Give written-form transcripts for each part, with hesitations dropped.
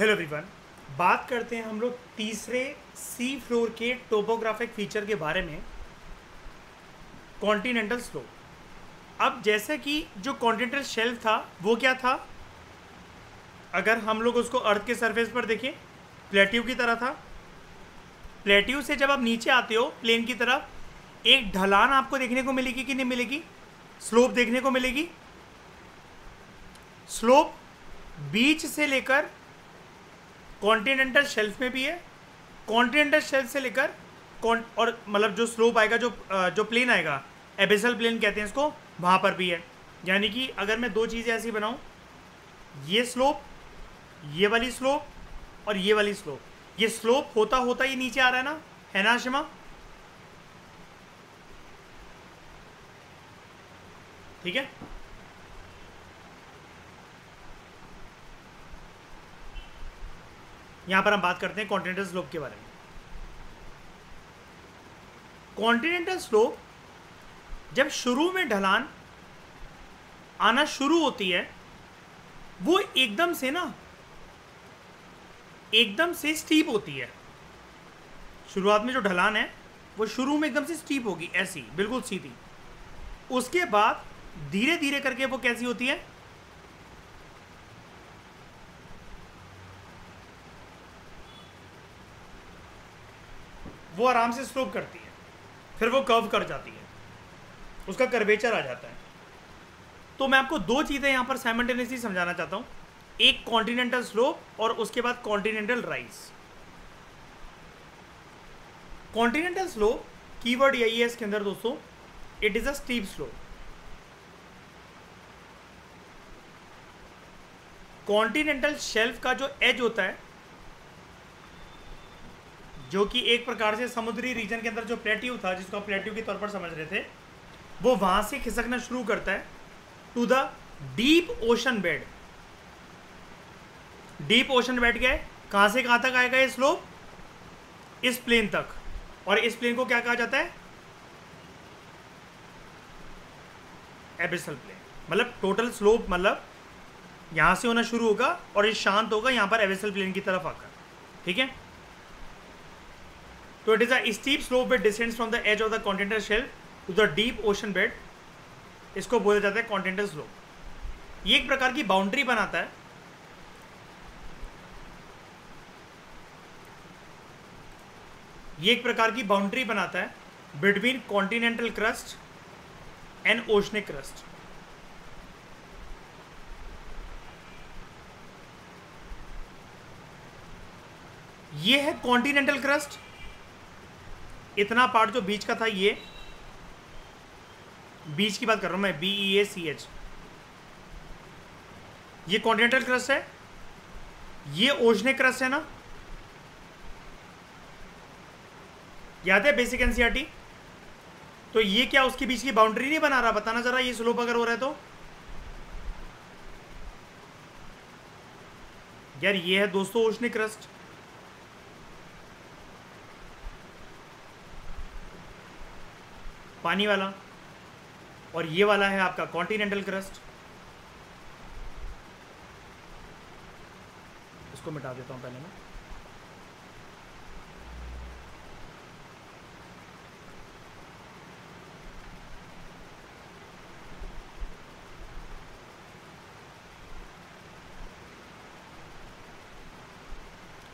Hello everyone. बात करते हैं हम लोग तीसरे सी फ्लोर के टोपोग्राफिक फीचर के बारे में, कॉन्टिनेंटल स्लोप। अब जैसे कि जो कॉन्टिनेंटल शेल्फ था वो क्या था, अगर हम लोग उसको अर्थ के सरफेस पर देखें प्लेट्यू की तरह था। प्लेट्यू से जब आप नीचे आते हो प्लेन की तरफ, एक ढलान आपको देखने को मिलेगी कि नहीं मिलेगी, स्लोप देखने को मिलेगी। स्लोप बीच से लेकर कॉन्टिनेंटल शेल्फ में भी है, कॉन्टिनेंटल शेल्फ से लेकर और मतलब जो स्लोप आएगा, जो प्लेन आएगा, एबिसल प्लेन कहते हैं इसको, वहाँ पर भी है। यानी कि अगर मैं दो चीज़ें ऐसी बनाऊँ, ये स्लोप, ये वाली स्लोप और ये वाली स्लोप, ये स्लोप होता होता ये नीचे आ रहा है ना आशिमा? ठीक है। यहां पर हम बात करते हैं कॉन्टिनेंटल स्लोप के बारे में। कॉन्टिनेंटल स्लोप जब शुरू में ढलान आना शुरू होती है, वो एकदम से स्टीप होती है। शुरुआत में जो ढलान है वो शुरू में एकदम से स्टीप होगी, ऐसी बिल्कुल सीधी। उसके बाद धीरे धीरे करके वो कैसी होती है, वो आराम से स्लोप करती है, फिर वो कर्व कर जाती है, उसका कर्वेचर आ जाता है। तो मैं आपको दो चीज़ें यहाँ पर साइमल्टेनियसली समझाना चाहता हूँ, एक कॉन्टिनेंटल स्लोप और उसके बाद continental rise. Continental slope keyword यही है इसके अंदर दोस्तों, it is a steep slope. Continental shelf का जो एज होता है, जो कि एक प्रकार से समुद्री रीजन के अंदर जो प्लेट्यू था, जिसको आप प्लेट्यू के तौर पर समझ रहे थे, वो वहां से खिसकना शुरू करता है to the deep ocean bed. Deep ocean bed गए, कहां से कहां तक आएगा ये स्लोप? इस प्लेन तक। और इस प्लेन को क्या कहा जाता है? Abyssal plain. मतलब टोटल स्लोप, मतलब यहां से होना शुरू होगा और ये शांत होगा यहां पर एबिसल प्लेन की तरफ आकर। ठीक है। तो it is a steep slope which descends from the edge of the continental shelf to the deep ocean bed. इसको बोला जाता है कॉन्टिनेंटल स्लोप। ये एक प्रकार की बाउंड्री बनाता है, ये एक प्रकार की बाउंड्री बनाता है between continental crust and oceanic crust. ये है कॉन्टिनेंटल क्रस्ट, इतना पार्ट जो बीच का था, ये बीच की बात कर रहा हूं मैं, BEACH। ये कॉन्टिनेंटल क्रस्ट है, ये ओशनिक क्रस्ट है ना, याद है बेसिक एनसीईआरटी? तो ये क्या उसके बीच की बाउंड्री नहीं बना रहा? बताना जरा, ये स्लोप अगर हो रहा है तो। यार ये है दोस्तों ओशनिक क्रस्ट, पानी वाला, और ये वाला है आपका कॉन्टिनेंटल क्रस्ट। इसको मिटा देता हूं पहले मैं।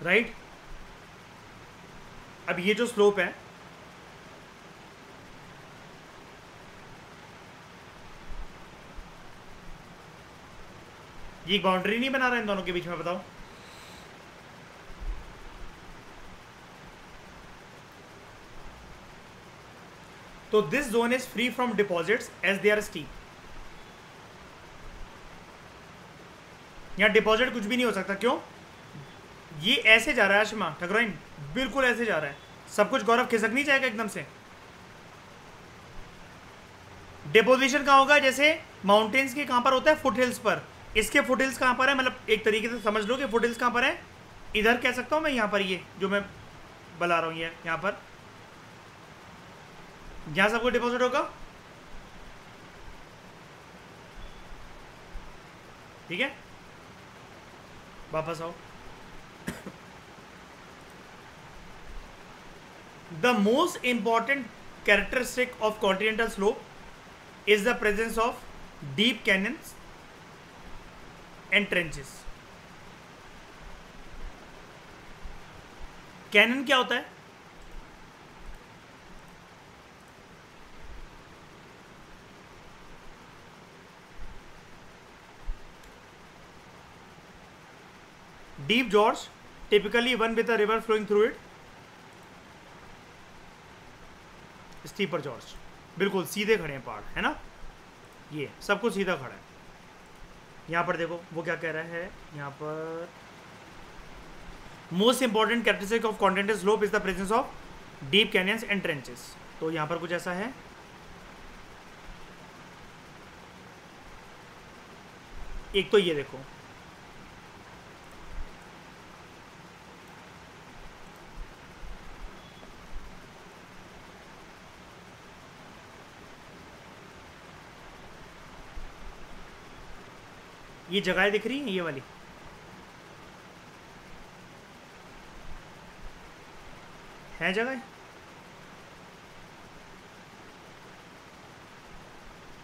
राइट। अब ये जो स्लोप है, ये बाउंड्री नहीं बना रहा इन दोनों के बीच में? बताओ। तो this zone is free from deposits as they are steep. यहां डिपॉजिट कुछ भी नहीं हो सकता। क्यों? ये ऐसे जा रहा है आशिमा ठकराइन, बिल्कुल ऐसे जा रहा है। सब कुछ गौरव खिसक नहीं जाएगा एकदम से। डिपोजिशन कहां होगा? जैसे माउंटेन्स के कहां पर होता है? फुट हिल्स पर। इसके फुट हिल्स कहां पर है? मतलब एक तरीके से समझ लो कि फुट हिल्स कहां पर है, इधर कह सकता हूं मैं, यहां पर, ये जो मैं बता रहा हूं, ये यहां पर, यहां सबको डिपॉजिट होगा। ठीक है, वापस आओ। The most important characteristic of continental slope is the presence of deep canyons and trenches. Canyon क्या होता है? Deep gorge, typically one with a river flowing through it. Steeper gorge, बिल्कुल सीधे खड़े हैं पहाड़, है ना, ये सब कुछ सीधा खड़ा है। यहां पर देखो वो क्या कह रहा है यहां पर, most important characteristic of continental slope is the presence of deep canyons and trenches. तो यहां पर कुछ ऐसा है, एक तो ये देखो, ये जगह दिख रही है, ये वाली है जगह,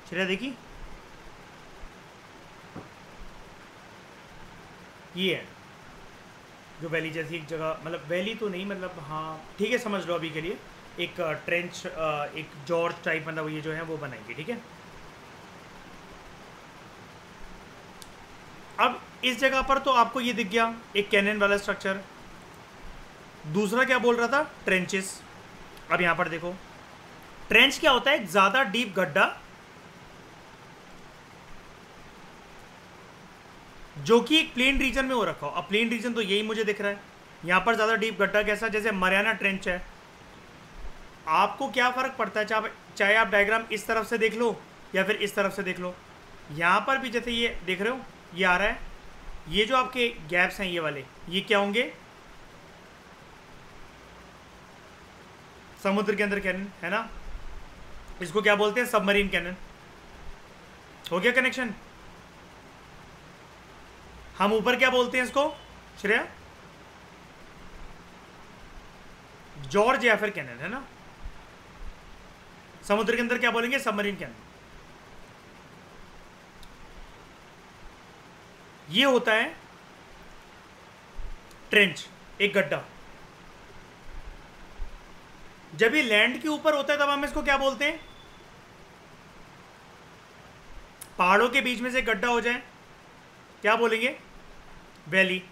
श्रेया देखी, ये है जो वैली जैसी एक जगह, मतलब वैली तो नहीं, मतलब हाँ ठीक है समझ लो अभी के लिए, एक ट्रेंच, एक जॉर्ज टाइप, मतलब ये जो है वो बनाएंगे, ठीक है। अब इस जगह पर तो आपको ये दिख गया एक कैनन वाला स्ट्रक्चर। दूसरा क्या बोल रहा था? ट्रेंचेस। अब यहां पर देखो, ट्रेंच क्या होता है? एक ज्यादा डीप गड्ढा जो कि एक प्लेन रीजन में हो रखा हो। अब प्लेन रीजन तो यही मुझे दिख रहा है, यहां पर ज्यादा डीप गड्ढा कैसा, जैसे मरियाना ट्रेंच है। आपको क्या फर्क पड़ता है, चाहे आप डायग्राम इस तरफ से देख लो या फिर इस तरफ से देख लो, यहां पर भी जैसे ये देख रहे हो ये आ रहा है, ये जो आपके गैप्स हैं ये वाले, ये क्या होंगे? समुद्र के अंदर कैनन, है ना, इसको क्या बोलते हैं? Submarine canyon. हो गया कनेक्शन? हम ऊपर क्या बोलते हैं इसको श्रेया? जॉर्ज या फिर कैनन, है ना। समुद्र के अंदर क्या बोलेंगे? Submarine canyon. ये होता है ट्रेंच, एक गड्ढा। जब ये लैंड के ऊपर होता है तब हम इसको क्या बोलते हैं? पहाड़ों के बीच में से गड्ढा हो जाए क्या बोलेंगे? वैली।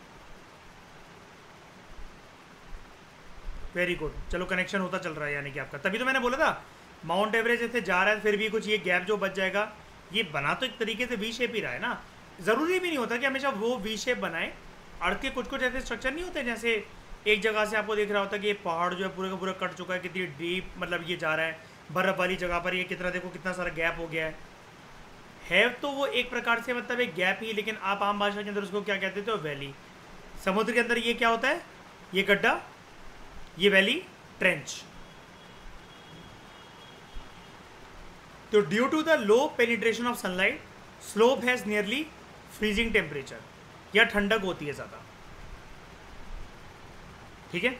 वेरी गुड, चलो कनेक्शन होता चल रहा है यानी कि आपका। तभी तो मैंने बोला था माउंट एवरेस्ट ऐसे जा रहा है फिर भी कुछ ये गैप जो बच जाएगा, ये बना तो एक तरीके से वी शेप ही रहा है ना। ज़रूरी भी नहीं होता कि हमेशा वो वी शेप बनाए। अर्थ के कुछ कुछ ऐसे स्ट्रक्चर नहीं होते, जैसे एक जगह से आपको दिख रहा होता है कि ये पहाड़ जो है पूरे का पूरा कट चुका है, कितनी डीप मतलब ये जा रहा है, बर्फ़ वाली जगह पर ये कितना देखो कितना सारा गैप हो गया है तो वो एक प्रकार से मतलब एक गैप ही, लेकिन आप आम भाषा के अंदर उसको क्या कहते थे? वैली। समुद्र के अंदर ये क्या होता है? ये गड्ढा, ये वैली, ट्रेंच। तो due to the low penetration of sunlight, slope has nearly freezing temperature, या ठंडक होती है ज़्यादा, ठीक है।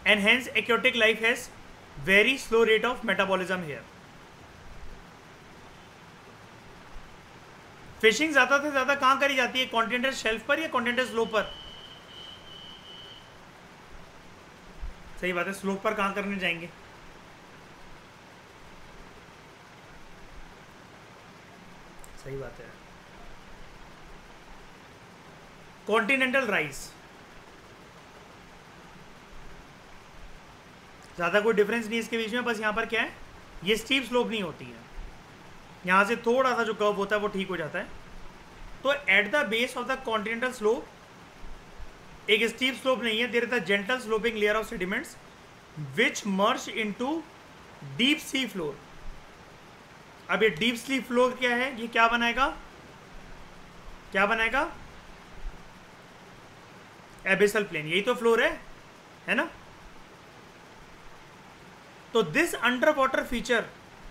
And hence aquatic life has very slow rate of metabolism here. Fishing ज़्यादा से ज़्यादा कहाँ करी जाती है? कॉन्टिनेंटल शेल्फ पर या कॉन्टिनेंटल स्लोप पर? सही बात है, स्लोप पर कहाँ करने जाएंगे? सही बात है। कॉन्टिनेंटल राइज, ज़्यादा कोई डिफरेंस नहीं इसके बीच में, बस यहाँ पर क्या है, ये स्टीप स्लोप नहीं होती है, यहाँ से थोड़ा सा जो कर्व होता है वो ठीक हो जाता है। तो at the base of the continental slope एक स्टीप स्लोप नहीं है, there is a gentle sloping layer of sediments which merge into deep sea floor. अब ये डीप सी फ्लोर क्या है? ये क्या बनाएगा? क्या बनाएगा? एबिसल प्लेन, यही तो फ्लोर है ना। तो this underwater feature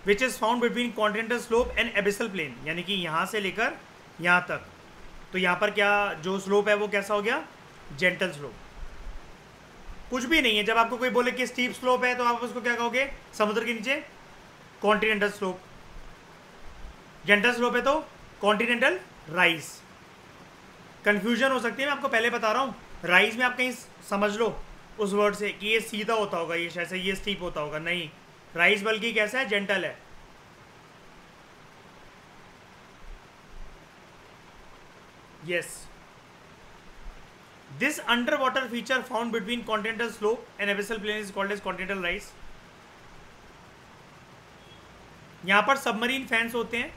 which is found between continental slope and abyssal plain, यानी कि यहां से लेकर यहां तक, तो यहां पर क्या जो स्लोप है वो कैसा हो गया? Gentle slope. कुछ भी नहीं है। जब आपको कोई बोले कि स्टीप स्लोप है तो आप उसको क्या कहोगे? समुद्र के नीचे कॉन्टिनेंटल स्लोप। जेंटल स्लोप है तो कॉन्टिनेंटल राइज। कंफ्यूजन हो सकती है, मैं आपको पहले बता रहा हूँ। राइज में आप कहीं समझ लो उस वर्ड से कि ये सीधा होता होगा, ये ऐसे ये स्टीप होता होगा, नहीं। राइज बल्कि कैसा है? जेंटल है। Yes, this underwater feature found between continental slope and abyssal plain is called as continental rise. यहां पर सबमरीन फैंस होते हैं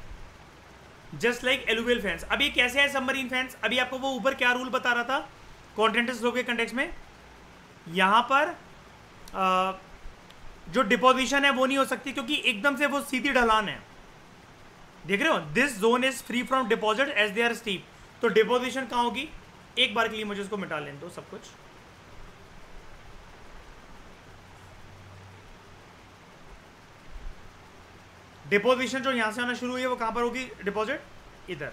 जस्ट लाइक एलुवियल फैंस। अब ये कैसे है सबमरीन फैंस? अभी आपको वो ऊपर क्या रूल बता रहा था कॉन्टिनेंटल स्लोप के कंटेक्स्ट में? यहां पर जो डिपोजिशन है वो नहीं हो सकती क्योंकि एकदम से वो सीधी ढलान है। देख रहे हो, this zone is free from deposit as they are steep. तो डिपोजिशन कहाँ होगी? एक बार के लिए मुझे उसको मिटा लेने दो सब कुछ। डिपोजिशन जो यहां से आना शुरू हुई है वो कहां पर होगी? डिपॉजिट इधर।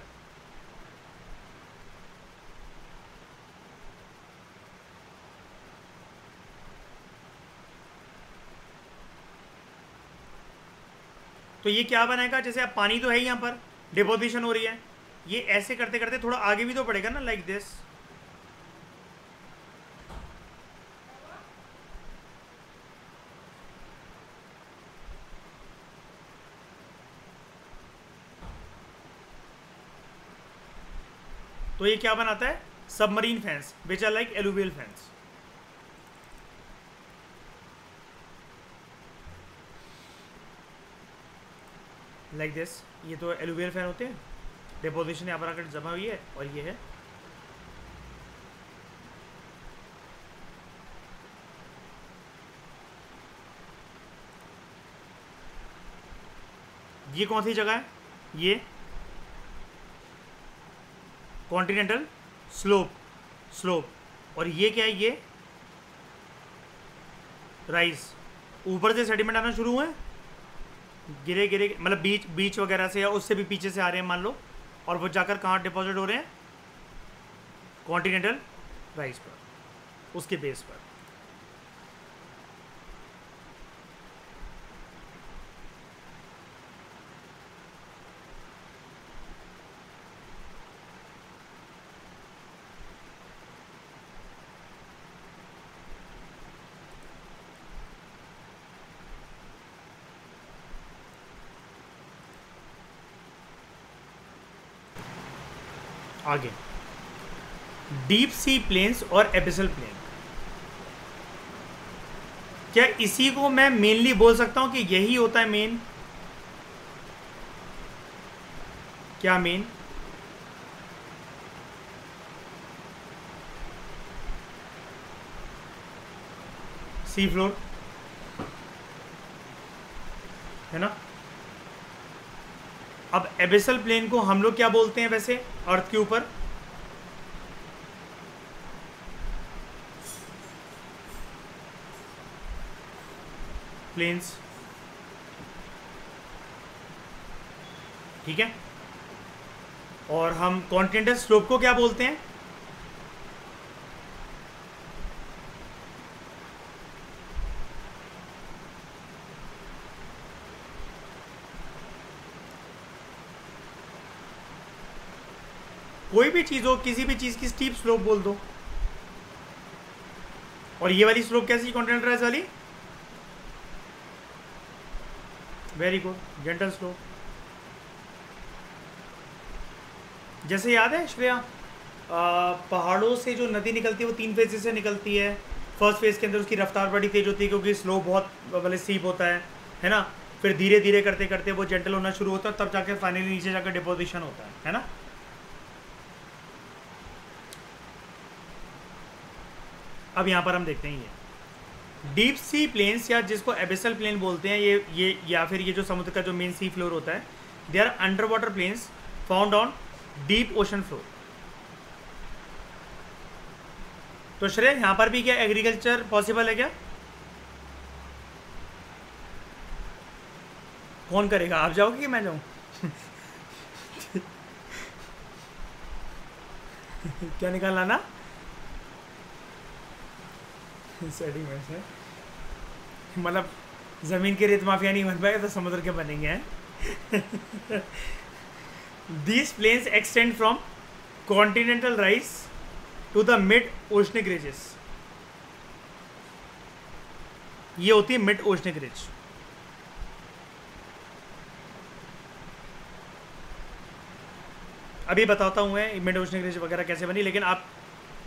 तो ये क्या बनाएगा? जैसे अब पानी तो है यहां पर, डिपोजिशन हो रही है, ये ऐसे करते करते थोड़ा आगे भी तो पड़ेगा ना, लाइक दिस। तो ये क्या बनाता है? Submarine fans which are like alluvial fans. Like this. ये तो एलुवियल फैन होते हैं, डिपोजिशन यहाँ पर आकर जमा हुई है और ये है। ये कौन सी जगह है? ये कॉन्टिनेंटल स्लोप, स्लोप। और ये क्या है? ये राइज। ऊपर से सेडिमेंट आना शुरू हुए, गिरे गिरे, मतलब बीच बीच वगैरह से या उससे भी पीछे से आ रहे हैं मान लो, और वो जाकर कहाँ डिपॉजिट हो रहे हैं? कॉन्टिनेंटल राइज पर, उसके बेस पर। आगे डीप सी प्लेन्स और एबिसल प्लेन, क्या इसी को मैं मेनली बोल सकता हूं कि यही होता है मेन? क्या मेन? सी फ्लोर है ना। अब एबिसल प्लेन को हम लोग क्या बोलते हैं वैसे अर्थ के ऊपर? प्लेन्स, ठीक है। और हम कॉन्टिनेंटल स्लोप को क्या बोलते हैं? कोई भी चीज हो, किसी भी चीज की स्टीप स्लोप बोल दो। और ये वाली स्लोप कैसी? कॉन्टिनेंटल राइज वाली। Very good, gentle slope. जैसे याद है श्रेया, पहाड़ों से जो नदी निकलती है वो 3 फेजेस से निकलती है। फर्स्ट फेज के अंदर उसकी रफ्तार बड़ी तेज होती है क्योंकि स्लोप बहुत मतलब स्टीप होता है ना। फिर धीरे धीरे करते करते वो जेंटल होना शुरू होता है, तब जाके फाइनली नीचे जाकर डिपोजिशन होता है ना। अब यहाँ पर हम देखते हैं ये डीप सी प्लेन्स या जिसको एबिसल प्लेन बोलते हैं, ये या फिर ये जो समुद्र का जो मेन सी फ्लोर होता है, they are underwater plains found on deep ocean floor. तो श्रेय यहाँ पर भी क्या एग्रीकल्चर पॉसिबल है क्या? कौन करेगा? आप जाओगे कि मैं जाऊँ? क्या निकालना ना? सेडिमेंट्स है, मतलब ज़मीन के रेत माफिया नहीं बन पाए तो समुद्र के बनेंगे हैं। These plains extend from continental rise to the mid oceanic ridges. ये होती है मिड ओशनिक रिज। अभी बताता हूँ मैं मिड ओशनिक रिज वगैरह कैसे बनी, लेकिन आप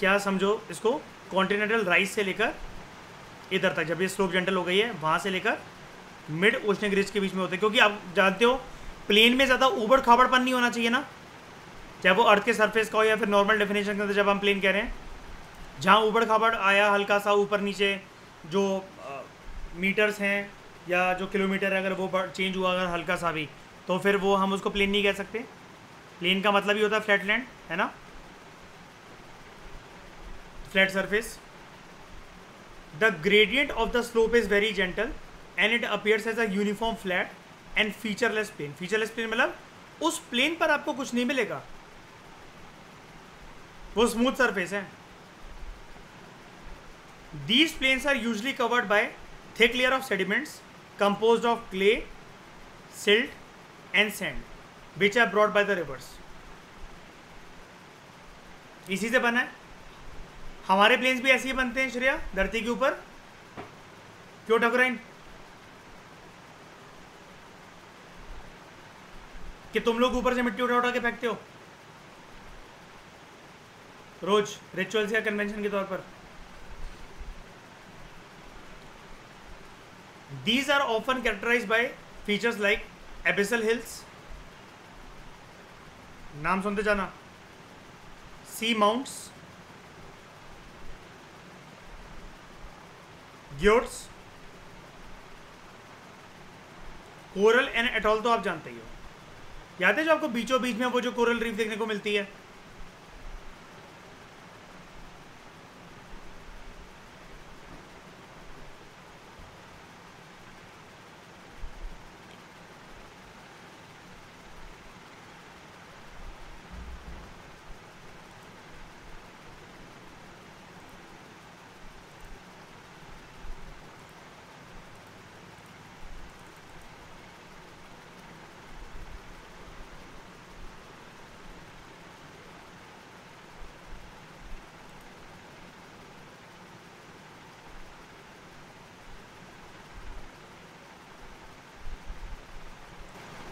क्या समझो इसको, कॉन्टिनेंटल राइज से लेकर इधर तक, जब ये स्लोप जेंटल हो गई है वहाँ से लेकर मिड ओशनिक रिज के बीच में होते हैं, क्योंकि आप जानते हो प्लेन में ज़्यादा ऊबड़ खाबड़पन नहीं होना चाहिए ना, चाहे वो अर्थ के सरफेस का हो या फिर नॉर्मल डेफिनेशन के अंदर जब हम प्लेन कह रहे हैं, जहाँ ऊबड़ खाबड़ आया हल्का सा ऊपर नीचे जो मीटर्स हैं या जो किलोमीटर है, अगर वो चेंज हुआ अगर हल्का सा भी, तो फिर वो हम उसको प्लेन नहीं कह सकते। प्लेन का मतलब ही होता है फ्लैट लैंड, है ना, flat surface. The gradient of the slope is very gentle and it appears as a uniform flat and featureless plain. Featureless plain मतलब उस प्लेन पर आपको कुछ नहीं मिलेगा, वो स्मूथ सरफेस है। These plains are usually covered by thick layer of sediments composed of clay, silt and sand, which are brought by the rivers. इसी से बना है, हमारे प्लेन्स भी ऐसे ही बनते हैं श्रेया, धरती के ऊपर। क्यों ठकुराइन, कि तुम लोग ऊपर से मिट्टी उठा उठा के फेंकते हो रोज रिचुअल्स या कन्वेंशन के तौर पर। These are often characterized by features like abyssal hills, नाम सुनते जाना, sea mounts, gjords, coral and atoll तो आप जानते ही हो, याद है जो आपको बीचों बीच में वो जो कोरल रीफ देखने को मिलती है।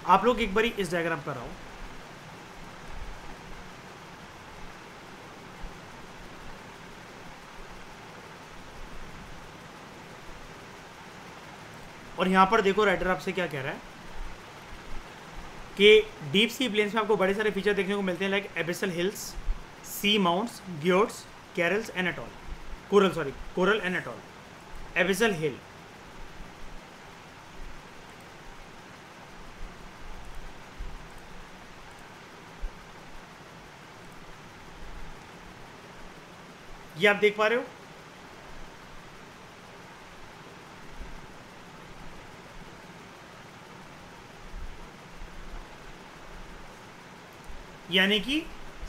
आप लोग एक बारी इस डायग्राम पर आओ, और यहां पर देखो राइटर आपसे क्या कह रहा है कि डीप सी प्लेन्स में आपको बड़े सारे फीचर देखने को मिलते हैं, like abyssal hills, seamounts, guyots, corals and atoll, coral and atoll. Abyssal hill, ये आप देख पा रहे हो, यानी कि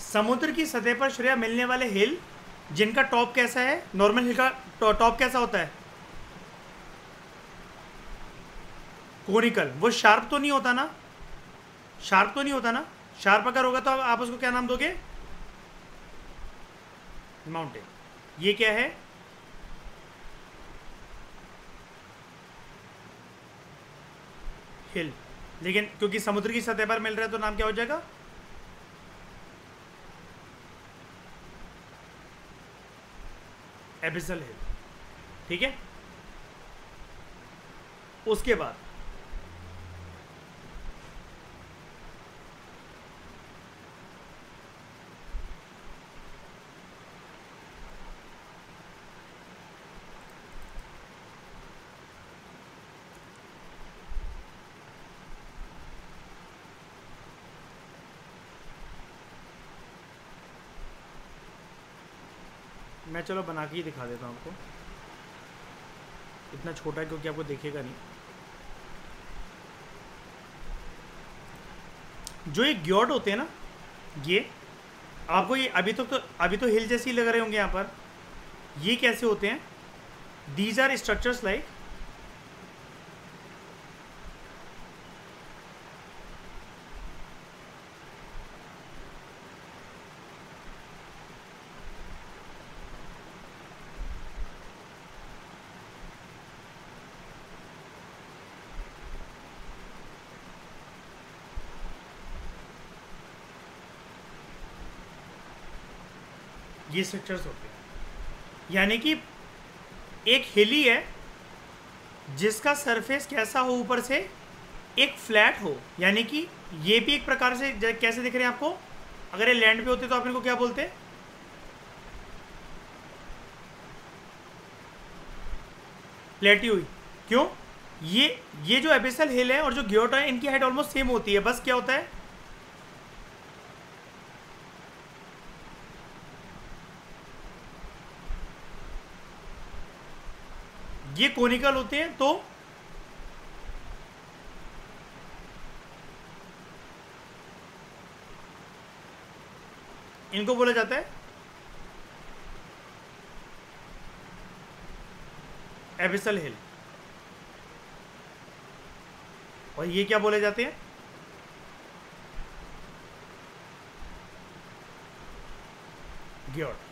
समुद्र की सतह पर श्रेया मिलने वाले हिल जिनका टॉप कैसा है, नॉर्मल हिल का टॉप कैसा होता है, कोनिकल। वो शार्प तो नहीं होता ना, शार्प अगर होगा तो आप उसको क्या नाम दोगे, माउंटेन। ये क्या है, हिल, लेकिन क्योंकि समुद्र की सतह पर मिल रहा है तो नाम क्या हो जाएगा, एबिसल हिल। ठीक है, उसके बाद मैं चलो बना के ही दिखा देता हूँ आपको, इतना छोटा है क्योंकि आपको देखेगा नहीं। जो ये ग्योर्ड होते हैं ना, ये आपको ये अभी तो हिल जैसे ही लग रहे होंगे यहाँ पर। ये कैसे होते हैं, These are structures like ये स्ट्रक्चर्स होते हैं। यानी कि एक हिली है जिसका सरफेस कैसा हो, ऊपर से एक फ्लैट हो, यानी कि ये भी एक प्रकार से कैसे दिख रहे हैं आपको, अगर ये लैंड पे होते तो आप इनको क्या बोलते? प्लेटी हुई। क्यों? ये जो एबिसल हिल है और जो गियोटा है इनकी हाइट ऑलमोस्ट सेम होती है, बस क्या होता है, ये कोनिकल होते हैं तो इनको बोला जाता है एबिसल हिल, और ये क्या बोले जाते हैं, ग्योट।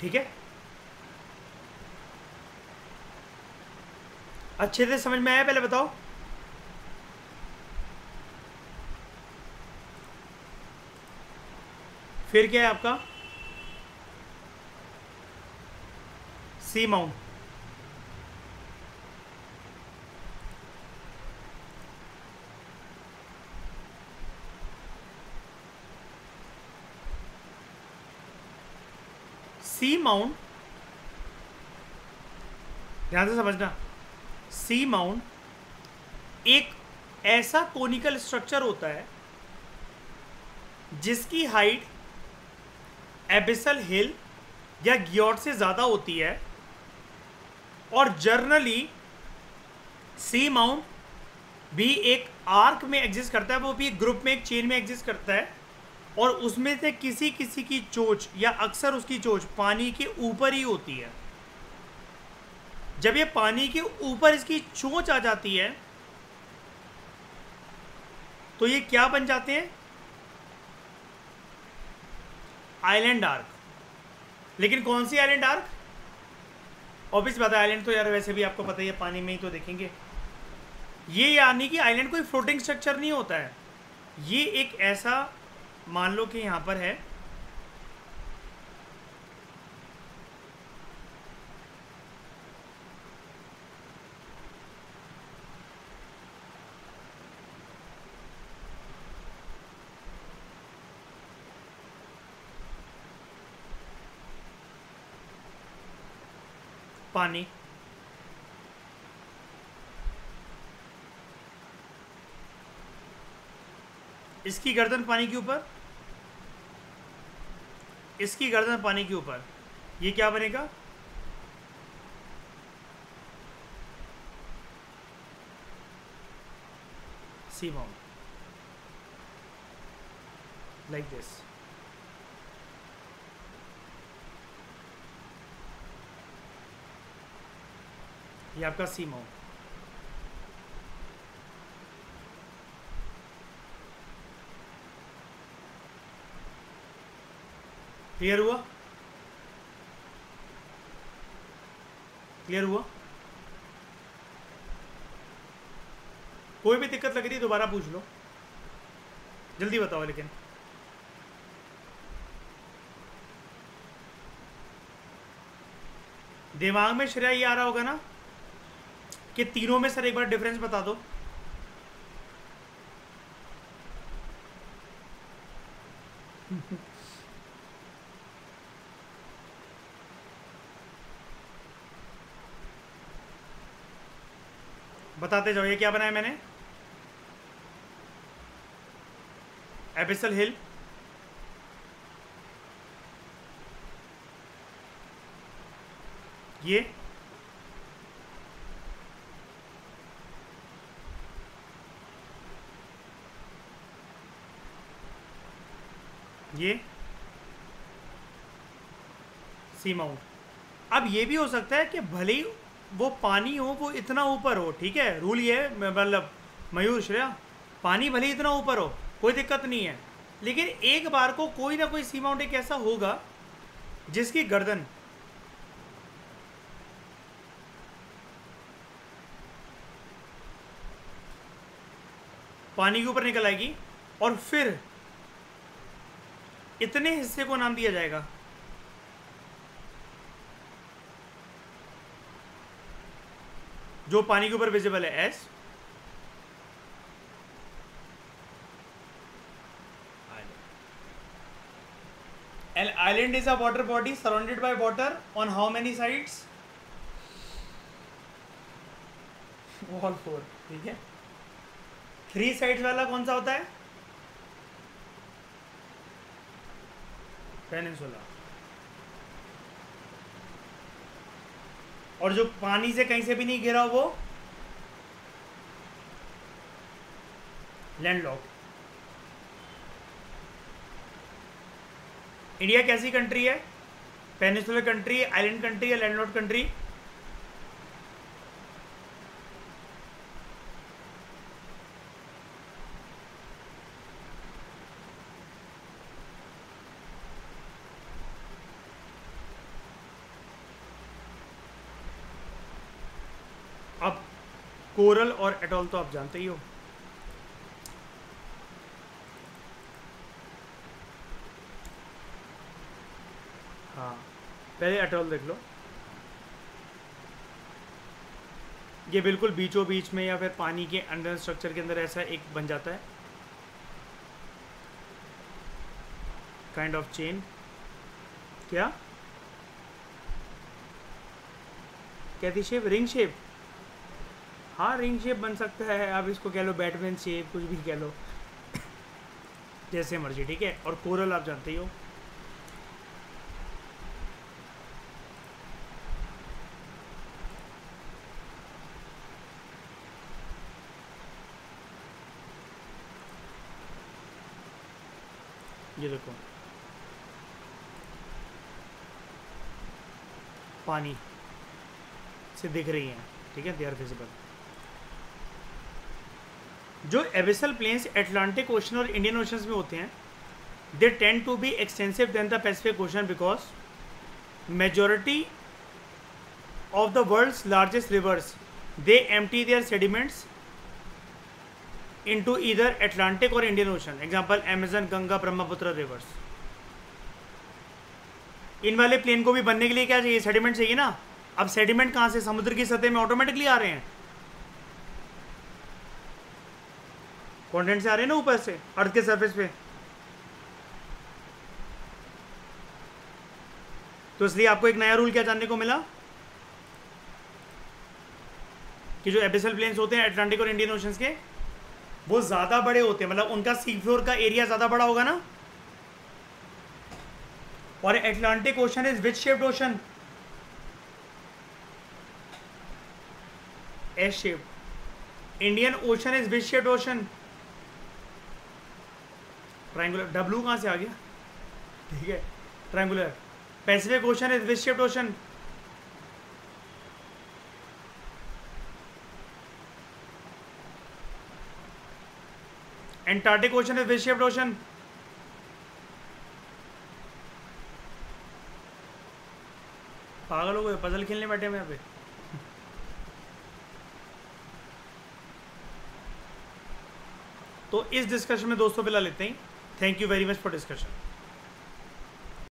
ठीक है, अच्छे से समझ में आया? पहले बताओ। फिर क्या है आपका सी माउंट। सी माउंट, ध्यान से समझना, सी माउंट एक ऐसा कोनिकल स्ट्रक्चर होता है जिसकी हाइट एबिसल हिल या ग्योट से ज़्यादा होती है, और जर्नली सी माउंट भी एक आर्क में एग्जिस्ट करता है, वो भी एक ग्रुप में, एक चेन में एग्जिस्ट करता है, और उसमें से किसी किसी की चोंच या अक्सर उसकी चोंच पानी के ऊपर ही होती है। जब ये पानी के ऊपर इसकी चोंच आ जाती है तो ये क्या बन जाते हैं, आइलैंड आर्क। लेकिन कौन सी आइलैंड आर्क? ऑब्वियस बात है, आइलैंड तो यार वैसे भी आपको पता ही है, पानी में ही तो देखेंगे। ये यानी कि आइलैंड कोई फ्लोटिंग स्ट्रक्चर नहीं होता है, ये एक ऐसा, मान लो कि यहां पर है पानी, इसकी गर्दन पानी के ऊपर, इसकी गर्दन पानी के ऊपर, ये क्या बनेगा, सी माउंट, लाइक दिस। ये आपका सी माउंट। क्लियर हुआ? क्लियर हुआ? कोई भी दिक्कत लग रही है दोबारा पूछ लो, जल्दी बताओ। लेकिन दिमाग में श्रेया ये आ रहा होगा ना कि तीनों में सर एक बार डिफरेंस बता दो। बताते जाओ। ये क्या बनाया मैंने, एबिसल हिल, ये ये सी माउंट। अब ये भी हो सकता है कि भले ही वो पानी हो, वो इतना ऊपर हो, ठीक है, रूल ये है, मतलब मयूर श्रेया, पानी भले ही इतना ऊपर हो, कोई दिक्कत नहीं है, लेकिन एक बार को कोई ना कोई सी माउंट एक ऐसा होगा जिसकी गर्दन पानी के ऊपर निकल आएगी और फिर इतने हिस्से को नाम दिया जाएगा जो पानी के ऊपर विजिबल है S An island is a water body surrounded by water on how many sides? All four, ठीक है। 3 sides वाला कौन सा होता है? पेनिनसुला। और जो पानी से कहीं से भी नहीं घिरा वो लैंडलॉक्ड। इंडिया कैसी कंट्री है? पेनिनसुलर कंट्री, आइलैंड कंट्री या लैंडलॉक्ड कंट्री? अब कोरल और एटॉल तो आप जानते ही हो। हाँ, पहले एटॉल देख लो। ये बिल्कुल बीचों बीच में या फिर पानी के अंडर स्ट्रक्चर के अंदर ऐसा एक बन जाता है, काइंड ऑफ चेन। क्या कहती शेप? Ring shape. हाँ, रिंग शेप बन सकता है, आप इसको कह लो बैटमैन शेप, कुछ भी कह लो जैसे मर्जी, ठीक है। और कोरल आप जानते ही हो। ये देखो पानी से दिख रही हैं, ठीक है, दे आर विजिबल। जो एबिसल प्लेन्स एटलांटिक ओशन और इंडियन ओशंस में होते हैं, they tend to be extensive then the Pacific ocean because majority of the world's largest rivers they empty their sediments into either Atlantic or Indian Ocean. Example Amazon, Ganga, Brahmaputra rivers. इन वाले plain को भी बनने के लिए क्या चाहिए? सेडिमेंट चाहिए ना। अब सेडिमेंट कहाँ से? समुद्र की सतह में ऑटोमेटिकली आ रहे हैं, कॉन्टिनेंट से आ रहे हैं ना, ऊपर से अर्थ के सरफेस पे। तो इसलिए आपको एक नया रूल क्या जानने को मिला कि जो एबिसल प्लेन्स होते हैं अटलांटिक और इंडियन ओशंस के, वो ज्यादा बड़े होते हैं, मतलब उनका सी फ्लोर का एरिया ज्यादा बड़ा होगा ना। और Atlantic ocean is which shaped ocean? S shaped. Indian ocean is which shaped ocean? Triangular. W कहां से आ गया? ठीक है, triangular. Pacific ocean is which shaped ocean? Antarctic ocean is which shaped ocean? पागल हो गए, पजल खेलने बैठे हैं यहाँ पे। तो इस डिस्कशन में दोस्तों फिलहाल इतना ही। Thank you very much for discussion.